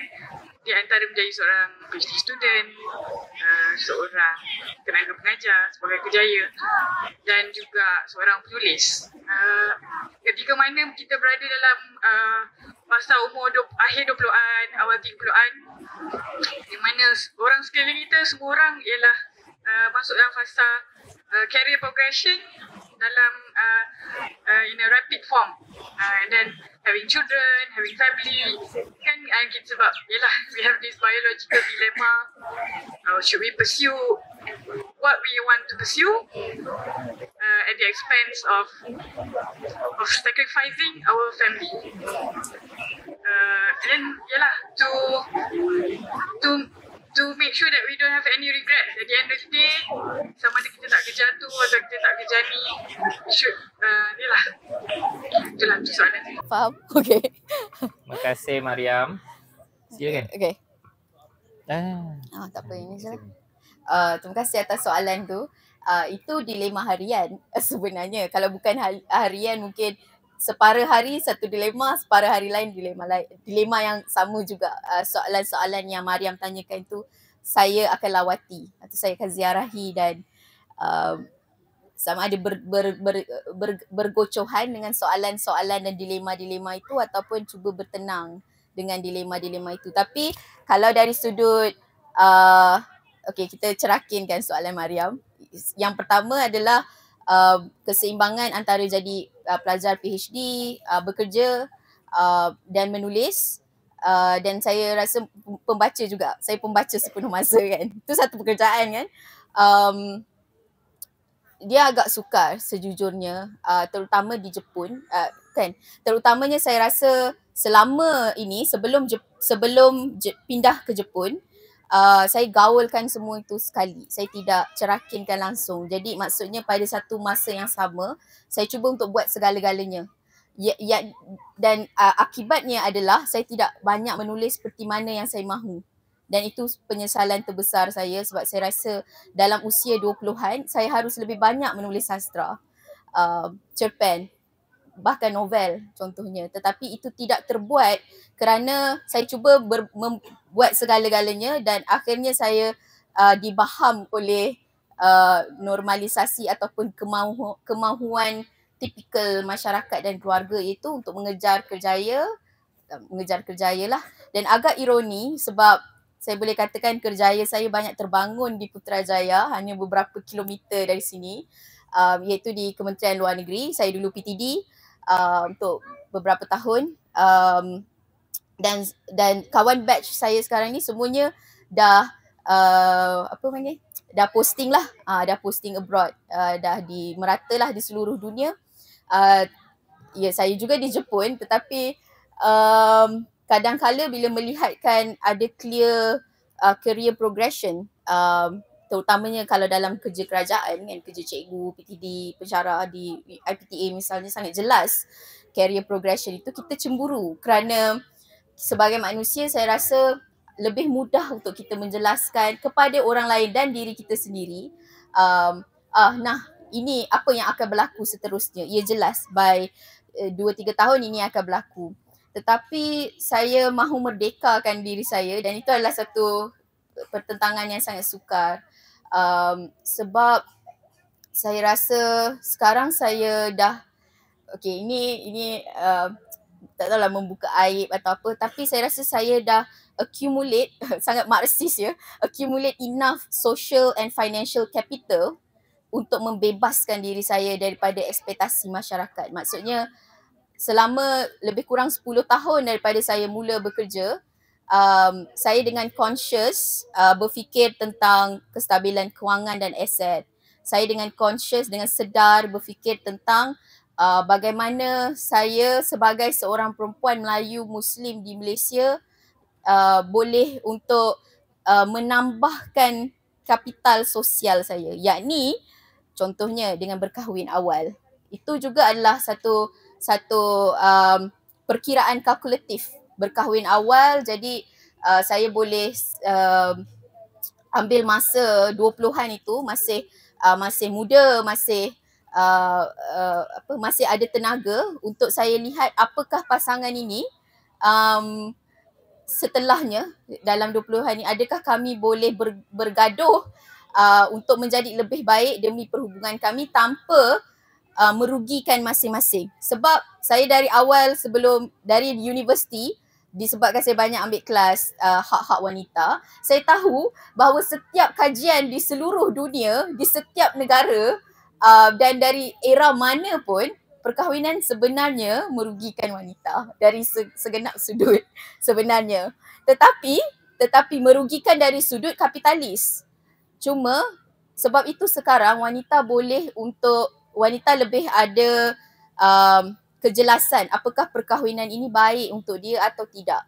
Speaker 3: di antara menjadi seorang PhD student, seorang tenaga pengajar sebagai kerjaya, dan juga seorang penulis. Ketika mana kita berada dalam masa umur akhir 20-an, awal 30-an, di mana orang sekeliling kita, semua orang ialah masuk dalam fasa career progression dalam in a rapid form, dan having children, having family. Kan kita sebab, yelah, we have this biological dilemma. Should we pursue what we want to pursue at the expense of sacrificing our family? And then, yelah, to make sure that we don't have any regrets at the end of the day, sama ada kita tak kejar tu atau kita tak kejar ni, should, yelah, itulah tu soalan tu.
Speaker 1: Faham? Okay.
Speaker 2: Terima kasih Mariam. Silakan.
Speaker 1: Okay. Tak apa, ini je lah. Terima kasih atas soalan tu. Itu dilema harian sebenarnya. Kalau bukan harian, mungkin separuh hari satu dilema, separuh hari lain dilema lain. Dilema yang sama juga. Soalan-soalan yang Mariam tanyakan tu saya akan lawati atau saya akan ziarahi dan sama ada bergocohan dengan soalan-soalan dan dilema-dilema itu ataupun cuba bertenang dengan dilema-dilema itu. Tapi kalau dari sudut okay, kita cerakinkan soalan Mariam. Yang pertama adalah keseimbangan antara jadi pelajar PhD, bekerja dan menulis. Dan saya rasa pembaca juga. Saya pembaca sepenuh masa kan. Itu satu pekerjaan kan. Dia agak sukar sejujurnya, terutama di Jepun kan. Terutamanya saya rasa selama ini sebelum pindah ke Jepun, saya gaulkan semua itu sekali. Saya tidak cerakinkan langsung. Jadi maksudnya pada satu masa yang sama, saya cuba untuk buat segala-galanya. Dan akibatnya adalah saya tidak banyak menulis seperti mana yang saya mahu. Dan itu penyesalan terbesar saya sebab saya rasa dalam usia 20-an saya harus lebih banyak menulis sastra, cerpen, bahkan novel contohnya. Tetapi itu tidak terbuat kerana saya cuba membuat segala-galanya dan akhirnya saya dibaham oleh normalisasi ataupun kemahuan tipikal masyarakat dan keluarga, iaitu untuk mengejar kerjaya lah. Dan agak ironi sebab saya boleh katakan kerjaya saya banyak terbangun di Putrajaya, hanya beberapa kilometer dari sini, iaitu di Kementerian Luar Negeri. Saya dulu PTD untuk beberapa tahun, dan kawan batch saya sekarang ni semuanya dah dah posting lah, dah posting abroad, dah meratalah di seluruh dunia. Ya, saya juga di Jepun, tetapi kadang-kala bila melihatkan ada clear career progression, terutamanya kalau dalam kerja kerajaan kan, kerja cikgu, PTD, pensyarah di IPTA misalnya, sangat jelas career progression itu, kita cemburu kerana sebagai manusia saya rasa lebih mudah untuk kita menjelaskan kepada orang lain dan diri kita sendiri, nah ini apa yang akan berlaku seterusnya. Ia jelas by 2-3 tahun ini akan berlaku. Tetapi saya mahu merdekakan diri saya dan itu adalah satu pertentangan yang sangat sukar. Sebab saya rasa sekarang saya dah, okay, ini tak tahulah membuka aib atau apa, tapi saya rasa saya dah accumulate, sangat Marxist ya, accumulate enough social and financial capital untuk membebaskan diri saya daripada ekspektasi masyarakat. Maksudnya selama lebih kurang 10 tahun daripada saya mula bekerja, saya dengan conscious berfikir tentang kestabilan kewangan dan aset. Saya dengan conscious, dengan sedar berfikir tentang bagaimana saya sebagai seorang perempuan Melayu Muslim di Malaysia boleh untuk menambahkan kapital sosial saya, yakni contohnya dengan berkahwin awal. Itu juga adalah satu perkiraan kalkulatif. Berkahwin awal, jadi saya boleh ambil masa 20-an itu masih muda, masih ada tenaga untuk saya lihat apakah pasangan ini setelahnya dalam 20-an ini, adakah kami boleh bergaduh untuk menjadi lebih baik demi perhubungan kami tanpa merugikan masing-masing. Sebab saya dari awal, dari universiti, disebabkan saya banyak ambil kelas hak-hak wanita, saya tahu bahawa setiap kajian di seluruh dunia, di setiap negara dan dari era mana pun, perkahwinan sebenarnya merugikan wanita dari segenap sudut sebenarnya. Tetapi merugikan dari sudut kapitalis. Cuma sebab itu sekarang wanita lebih ada kejelasan apakah perkahwinan ini baik untuk dia atau tidak.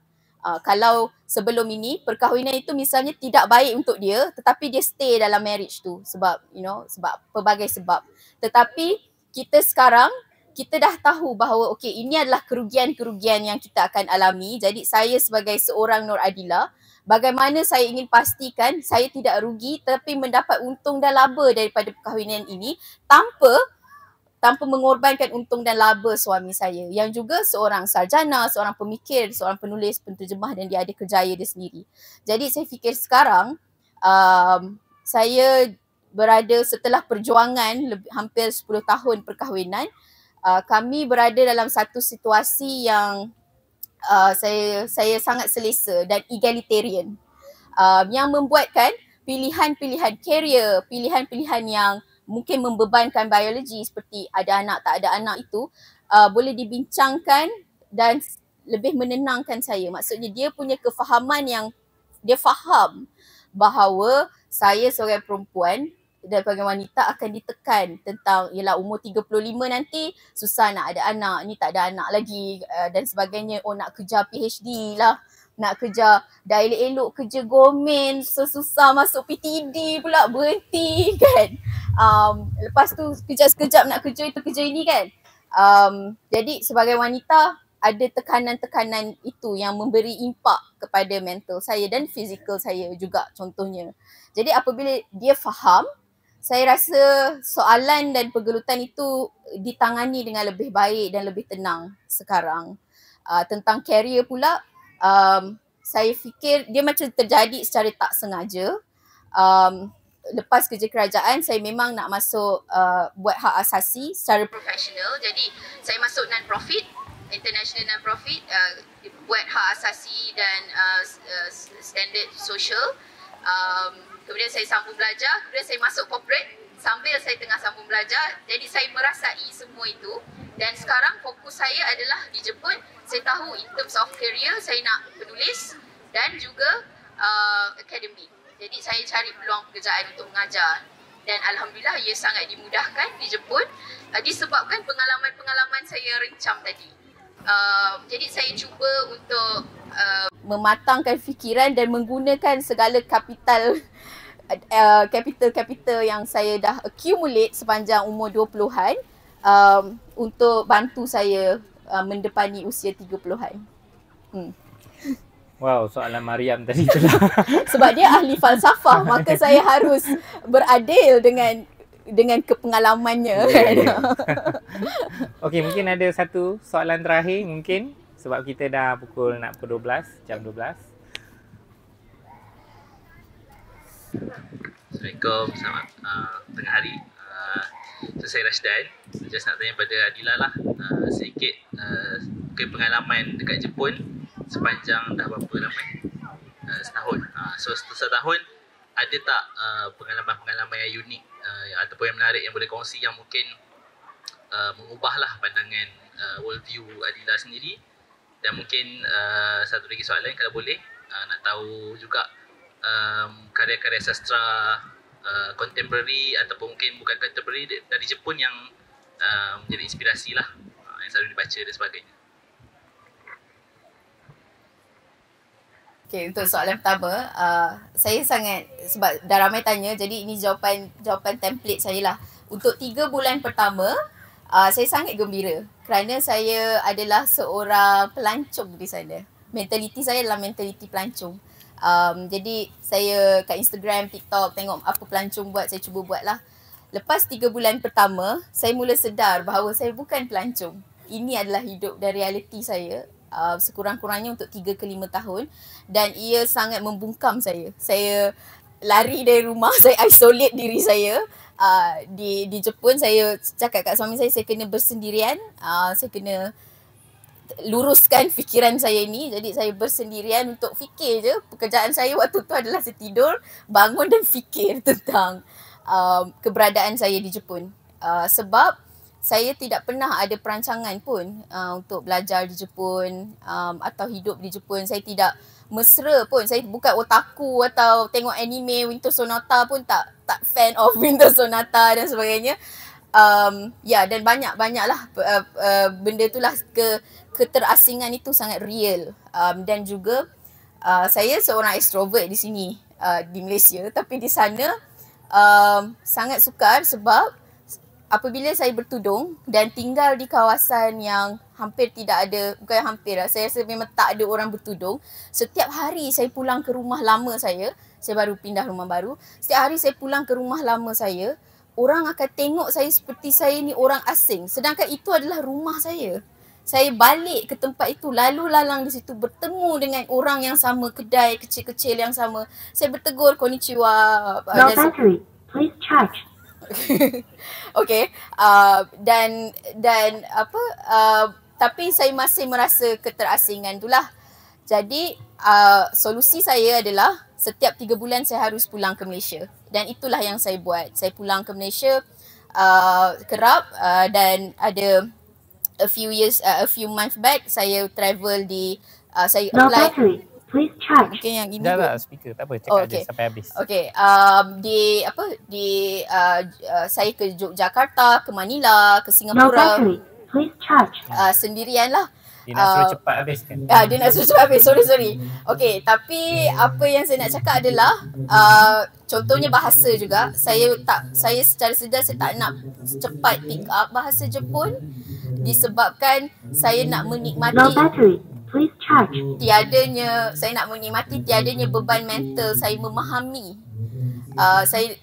Speaker 1: Kalau sebelum ini perkahwinan itu misalnya tidak baik untuk dia, tetapi dia stay dalam marriage tu sebab sebab pelbagai sebab. Tetapi kita sekarang dah tahu bahawa okey, ini adalah kerugian-kerugian yang kita akan alami. Jadi saya sebagai seorang Nur Adila, bagaimana saya ingin pastikan saya tidak rugi tapi mendapat untung dan laba daripada perkahwinan ini tanpa mengorbankan untung dan laba suami saya yang juga seorang sarjana, seorang pemikir, seorang penulis, penterjemah dan dia ada kerjaya dia sendiri. Jadi saya fikir sekarang saya berada setelah perjuangan hampir 10 tahun perkahwinan, kami berada dalam satu situasi yang saya sangat selesa dan egalitarian, yang membuatkan pilihan-pilihan career, pilihan-pilihan yang mungkin membebankan biologi seperti ada anak tak ada anak itu boleh dibincangkan dan lebih menenangkan saya. Maksudnya dia punya kefahaman yang dia faham bahawa saya sebagai perempuan dan sebagai wanita akan ditekan tentang ialah umur 35 nanti susah nak ada anak, ni tak ada anak lagi dan sebagainya. Oh, nak kejar PhD lah, nak kerja dah elok-elok kerja government, susah masuk PTD pula berhenti kan. Lepas tu sekejap-sekejap nak kerja itu kerja ini kan. Jadi sebagai wanita ada tekanan-tekanan itu yang memberi impak kepada mental saya dan fizikal saya juga contohnya. Jadi apabila dia faham, saya rasa soalan dan pergelutan itu ditangani dengan lebih baik dan lebih tenang sekarang. Tentang career pula, saya fikir dia macam terjadi secara tak sengaja. Lepas kerja kerajaan, saya memang nak masuk buat hak asasi secara profesional. Jadi saya masuk non-profit, international non-profit, buat hak asasi dan standard social. Kemudian saya sambung belajar, kemudian saya masuk corporate sambil saya tengah sambung belajar. Jadi saya merasai semua itu dan sekarang fokus saya adalah di Jepun. Saya tahu in terms of career saya nak penulis dan juga akademik. Jadi saya cari peluang pekerjaan untuk mengajar dan alhamdulillah ia sangat dimudahkan di Jepun disebabkan pengalaman-pengalaman saya rencam tadi. Jadi saya cuba untuk mematangkan fikiran dan menggunakan segala kapital yang saya dah accumulate sepanjang umur 20-an untuk bantu saya mendepani usia 30-an.
Speaker 2: Wow, soalan Mariam tadi tu lah.
Speaker 1: Sebab dia ahli falsafah, maka saya harus beradil dengan kepengalamannya.
Speaker 2: Yeah. Okey, mungkin ada satu soalan terakhir mungkin sebab kita dah pukul 12, jam 12.
Speaker 4: Assalamualaikum, selamat tengah hari. Saya Rashdan. Just nak tanya pada Adila lah sedikit mungkin pengalaman dekat Jepun sepanjang dah berapa lama? Setahun. So setahun ada tak pengalaman-pengalaman yang unik ataupun yang menarik yang boleh kongsi yang mungkin mengubahlah pandangan worldview Adila sendiri? Dan mungkin satu lagi soalan kalau boleh nak tahu juga karya-karya sastra contemporary ataupun mungkin bukan contemporary dari Jepun yang menjadi inspirasi lah yang selalu dibaca dan sebagainya.
Speaker 1: Okay, untuk soalan pertama, saya sangat, sebab dah ramai tanya, jadi ini jawapan template saya lah. Untuk 3 bulan pertama, saya sangat gembira kerana saya adalah seorang pelancong di sana. Mentaliti saya adalah mentaliti pelancong. Jadi saya kat Instagram, TikTok tengok apa pelancong buat, saya cuba buat lah. Lepas 3 bulan pertama, saya mula sedar bahawa saya bukan pelancong. Ini adalah hidup dan realiti saya. Sekurang-kurangnya untuk 3 ke 5 tahun dan ia sangat membungkam saya. Saya lari dari rumah, saya isolate diri saya. Di Jepun saya cakap kat suami saya kena bersendirian, saya kena luruskan fikiran saya ni. Jadi saya bersendirian untuk fikir je. Pekerjaan saya waktu tu adalah saya tidur, bangun dan fikir tentang keberadaan saya di Jepun. Sebab saya tidak pernah ada perancangan pun untuk belajar di Jepun atau hidup di Jepun. Saya tidak mesra pun. Saya bukan otaku atau tengok anime Winter Sonata pun tak fan of Winter Sonata dan sebagainya. Dan banyak-banyaklah benda itulah keterasingan itu sangat real. Dan juga saya seorang extrovert di sini di Malaysia, tapi di sana sangat sukar sebab apabila saya bertudung dan tinggal di kawasan yang hampir tidak ada, bukan hampir lah, saya rasa memang tak ada orang bertudung. Setiap hari saya pulang ke rumah lama saya baru pindah rumah baru. Setiap hari saya pulang ke rumah lama saya, orang akan tengok saya seperti saya ni orang asing. Sedangkan itu adalah rumah saya. Saya balik ke tempat itu, lalu lalang di situ, bertemu dengan orang yang sama, kedai kecil-kecil yang sama. Saya bertegur, konnichiwa.
Speaker 5: No battery, please charge.
Speaker 1: Okay, tapi saya masih merasa keterasingan itulah. Jadi solusi saya adalah setiap 3 bulan saya harus pulang ke Malaysia, dan itulah yang saya buat. Saya pulang ke Malaysia kerap, dan ada a few months back saya travel di saya
Speaker 5: No
Speaker 1: apply.
Speaker 5: battery, please charge.
Speaker 1: Mungkin yang ini
Speaker 2: Dah
Speaker 1: kot.
Speaker 2: lah speaker, tak apa, cakap je sampai habis.
Speaker 1: Okay, saya ke Yogyakarta, ke Manila, ke
Speaker 5: No
Speaker 1: Singapura,
Speaker 5: battery, please charge.
Speaker 1: sendirian lah.
Speaker 2: Dia nak suruh cepat habiskan.
Speaker 1: Dia nak suruh cepat habis, sorry. Okay, tapi apa yang saya nak cakap adalah contohnya bahasa juga. Saya secara sedar saya tak nak cepat pick up bahasa Jepun disebabkan saya nak
Speaker 5: No
Speaker 1: menikmati
Speaker 5: battery, please charge.
Speaker 1: saya nak menikmati tiadanya beban mental, saya memahami. Saya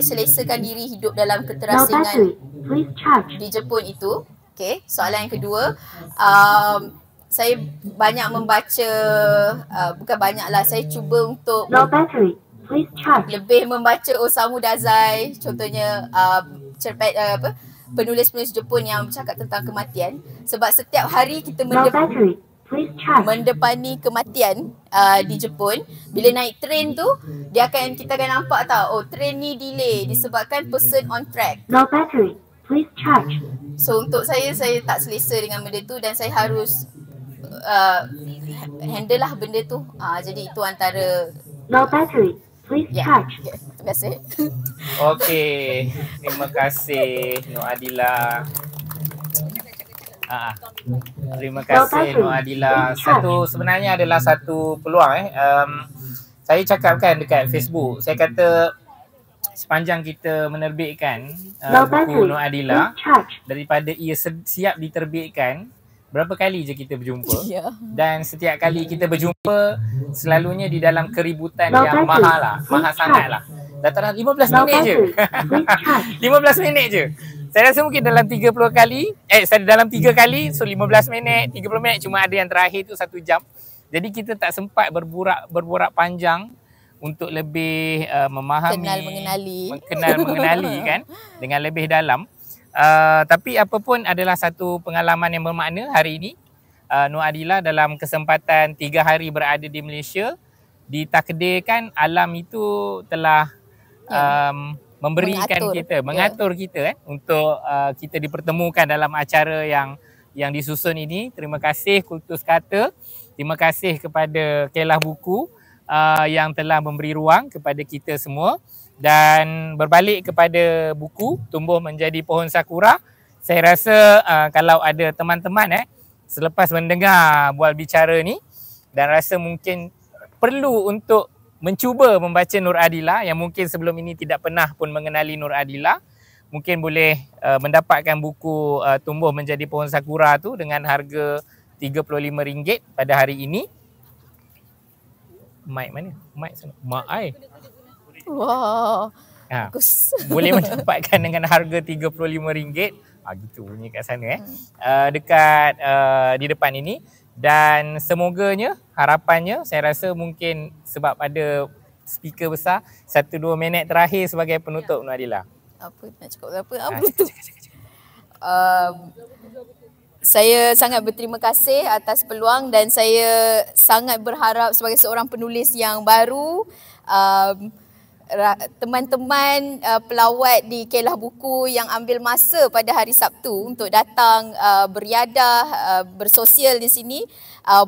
Speaker 1: selesakan diri hidup dalam
Speaker 5: No
Speaker 1: keterasingan
Speaker 5: battery, please charge.
Speaker 1: di Jepun itu. Okay, soalan yang kedua, saya banyak membaca, bukan banyaklah, saya cuba untuk
Speaker 5: No battery, please charge.
Speaker 1: lebih membaca Osamu Dazai, contohnya penulis-penulis Jepun yang bercakap tentang kematian, sebab setiap hari kita
Speaker 5: No battery, please charge.
Speaker 1: mendepani kematian di Jepun. Bila naik train tu, kita akan nampak tau, train ni delay disebabkan person on track.
Speaker 5: No battery, please charge.
Speaker 1: So untuk saya tak selesa dengan benda tu, dan saya harus handle lah benda tu. Jadi itu antara
Speaker 5: No battery, please charge.
Speaker 1: Okay, terima kasih.
Speaker 2: Okey, terima kasih Nur Adila. Terima kasih Nur Adila. Sebenarnya adalah satu peluang saya cakapkan dekat Facebook. Saya kata sepanjang kita menerbitkan buku Nur Adila, daripada ia siap diterbitkan, berapa kali je kita berjumpa. Dan setiap kali kita berjumpa, selalunya di dalam keributan yang mahal sangat lah. Dataran 15 minit je. 15 minit je. Saya rasa mungkin dalam 30 kali, dalam 3 kali, so 15 minit, 30 minit, cuma ada yang terakhir tu 1 jam. Jadi kita tak sempat berborak panjang untuk lebih memahami, kenal mengenali kan, dengan lebih dalam. Tapi apa pun adalah satu pengalaman yang bermakna hari ini. Nur Adila dalam kesempatan 3 hari berada di Malaysia, ditakdirkan alam itu telah memberikan mengatur kita untuk kita dipertemukan dalam acara yang disusun ini. Terima kasih Kultus Kata, terima kasih kepada Kelah Buku yang telah memberi ruang kepada kita semua. Dan berbalik kepada buku Tumbuh Menjadi Pohon Sakura, saya rasa kalau ada teman-teman selepas mendengar bual bicara ni dan rasa mungkin perlu untuk mencuba membaca Nur Adila, yang mungkin sebelum ini tidak pernah pun mengenali Nur Adila, mungkin boleh mendapatkan buku Tumbuh Menjadi Pohon Sakura tu dengan harga RM35 pada hari ini. Mic mana? Mic sana. Mic
Speaker 1: Wow.
Speaker 2: Boleh mendapatkan dengan harga RM35. Gitu bunyi kat sana dekat di depan ini. Dan semoganya, harapannya, saya rasa mungkin sebab ada speaker besar, 1-2 minit terakhir sebagai penutup Nur Adila.
Speaker 1: Apa nak cakap apa tu? Saya sangat berterima kasih atas peluang, dan saya sangat berharap sebagai seorang penulis yang baru, teman-teman pelawat di Kelah Buku yang ambil masa pada hari Sabtu untuk datang beriadah, bersosial di sini,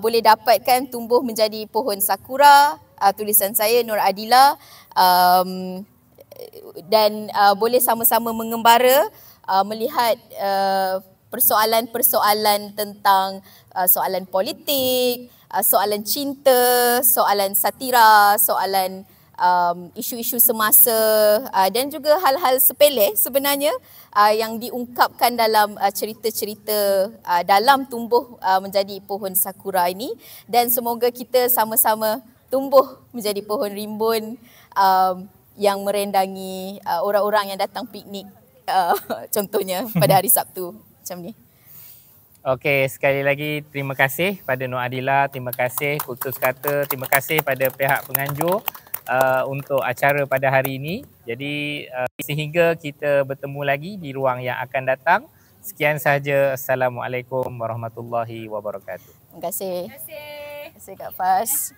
Speaker 1: boleh dapatkan Tumbuh Menjadi Pohon Sakura, tulisan saya Nur Adila, dan boleh sama-sama mengembara melihat persoalan-persoalan tentang soalan politik, soalan cinta, soalan satira, soalan isu-isu semasa, dan juga hal-hal sepele sebenarnya yang diungkapkan dalam cerita-cerita dalam Tumbuh Menjadi Pohon Sakura ini, dan semoga kita sama-sama tumbuh menjadi pohon rimbun yang merendangi orang-orang yang datang piknik, contohnya pada hari Sabtu macam ni.
Speaker 2: Okey, sekali lagi terima kasih pada Nur Adila, terima kasih Kultus Kata, terima kasih pada pihak penganjur untuk acara pada hari ini. Jadi sehingga kita bertemu lagi di ruang yang akan datang. Sekian sahaja. Assalamualaikum warahmatullahi wabarakatuh.
Speaker 1: Terima kasih. Terima kasih Kak Fas.